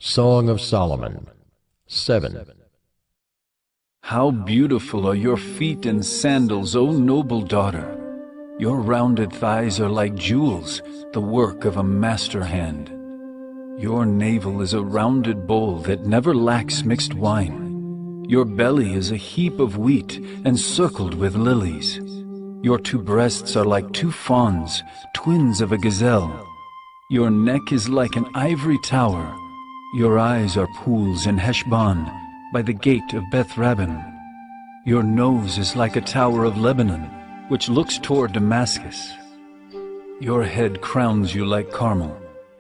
Song of Solomon 7. How beautiful are your feet in sandals, O noble daughter! Your rounded thighs are like jewels, the work of a master hand. Your navel is a rounded bowl that never lacks mixed wine. Your belly is a heap of wheat encircled with lilies. Your two breasts are like two fawns, twins of a gazelle. Your neck is like an ivory tower. Your eyes are pools in Heshbon, by the gate of Beth-rabbim. Your nose is like a tower of Lebanon, which looks toward Damascus. Your head crowns you like Carmel,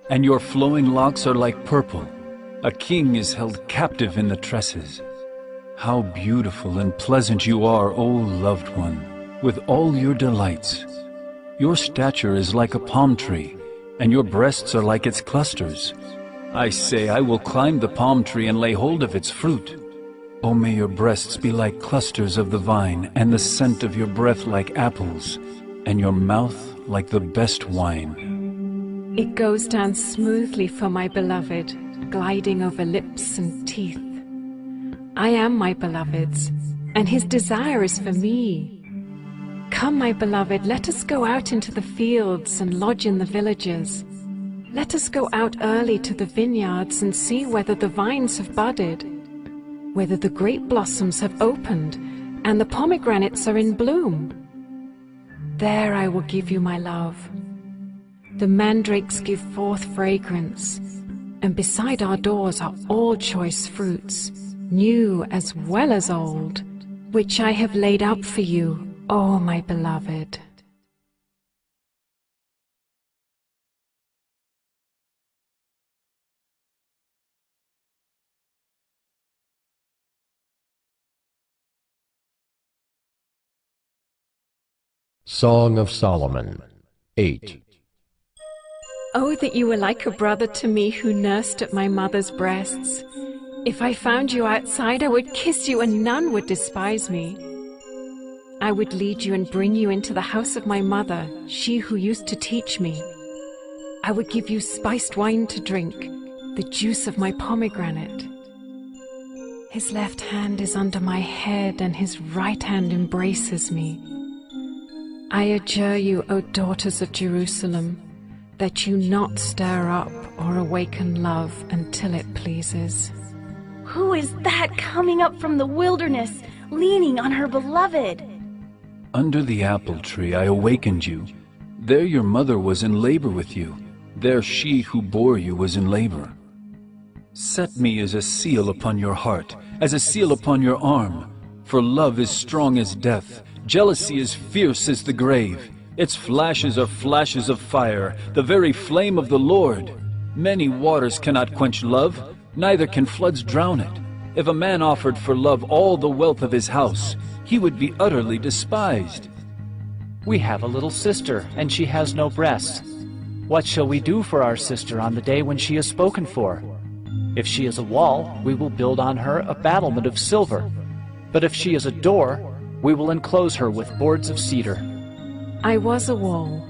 and your flowing locks are like purple. A king is held captive in the tresses. How beautiful and pleasant you are, O loved one, with all your delights. Your stature is like a palm tree, and your breasts are like its clusters. I say, I will climb the palm tree and lay hold of its fruit. O may your breasts be like clusters of the vine, and the scent of your breath like apples, and your mouth like the best wine. It goes down smoothly for my beloved, gliding over lips and teeth. I am my beloved's, and his desire is for me. Come, my beloved, let us go out into the fields and lodge in the villages. Let us go out early to the vineyards and see whether the vines have budded, whether the grape blossoms have opened, and the pomegranates are in bloom. There I will give you my love. The mandrakes give forth fragrance, and beside our doors are all choice fruits, new as well as old, which I have laid out for you, O my beloved. Song of Solomon 8. Oh, that you were like a brother to me who nursed at my mother's breasts. If I found you outside, I would kiss you and none would despise me. I would lead you and bring you into the house of my mother, she who used to teach me. I would give you spiced wine to drink, the juice of my pomegranate. His left hand is under my head and his right hand embraces me. I adjure you, O daughters of Jerusalem, that you not stir up or awaken love until it pleases. Who is that coming up from the wilderness, leaning on her beloved? Under the apple tree I awakened you. There your mother was in labor with you. There she who bore you was in labor. Set me as a seal upon your heart, as a seal upon your arm. For love is strong as death. Jealousy is fierce as the grave. Its flashes are flashes of fire, the very flame of the Lord. Many waters cannot quench love, neither can floods drown it. If a man offered for love all the wealth of his house, he would be utterly despised. We have a little sister, and she has no breasts. What shall we do for our sister on the day when she is spoken for? If she is a wall, we will build on her a battlement of silver. But if she is a door, we will enclose her with boards of cedar. I was a wall,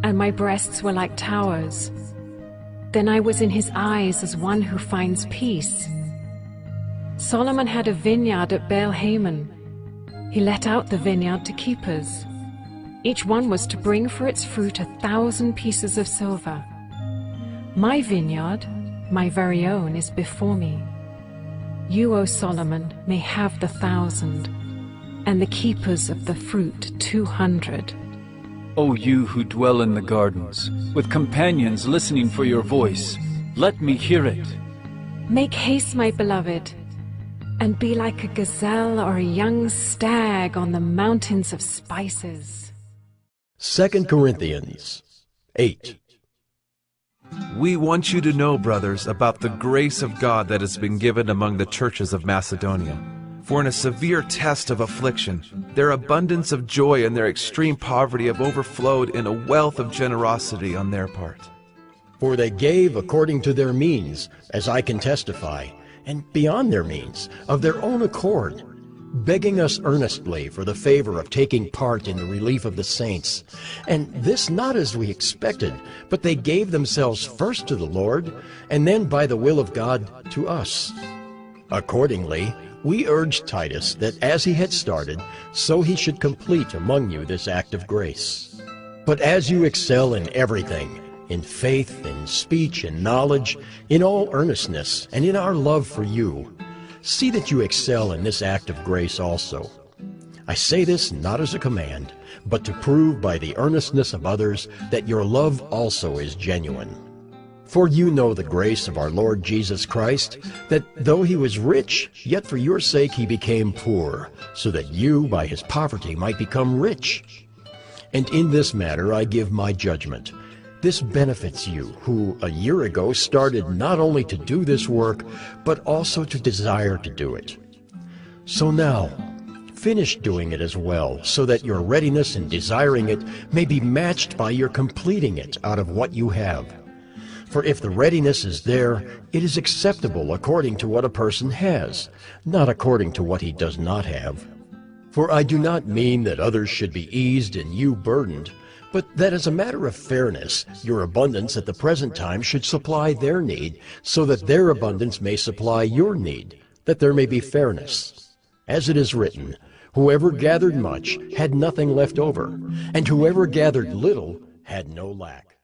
and my breasts were like towers. Then I was in his eyes as one who finds peace. Solomon had a vineyard at Baal-Hamon. He let out the vineyard to keepers. Each one was to bring for its fruit 1,000 pieces of silver. My vineyard, my very own, is before me. You, O Solomon, may have the 1,000, and the keepers of the fruit 200. O you who dwell in the gardens, with companions listening for your voice, let me hear it. Make haste, my beloved, and be like a gazelle or a young stag on the mountains of spices. 2 Corinthians 8. We want you to know, brothers, about the grace of God that has been given among the churches of Macedonia. For in a severe test of affliction, their abundance of joy and their extreme poverty have overflowed in a wealth of generosity on their part. For they gave according to their means, as I can testify, and beyond their means, of their own accord, begging us earnestly for the favor of taking part in the relief of the saints. And this not as we expected, but they gave themselves first to the Lord, and then by the will of God to us. Accordingly, we urged Titus that as he had started, so he should complete among you this act of grace. But as you excel in everything, in faith, in speech, in knowledge, in all earnestness, and in our love for you, see that you excel in this act of grace also. I say this not as a command, but to prove by the earnestness of others that your love also is genuine. For you know the grace of our Lord Jesus Christ, that though he was rich, yet for your sake he became poor, so that you by his poverty might become rich. And in this matter I give my judgment. This benefits you, who a year ago started not only to do this work, but also to desire to do it. So now, finish doing it as well, so that your readiness in desiring it may be matched by your completing it out of what you have. For if the readiness is there, it is acceptable according to what a person has, not according to what he does not have. For I do not mean that others should be eased and you burdened, but that as a matter of fairness, your abundance at the present time should supply their need, so that their abundance may supply your need, that there may be fairness. As it is written, whoever gathered much had nothing left over, and whoever gathered little had no lack.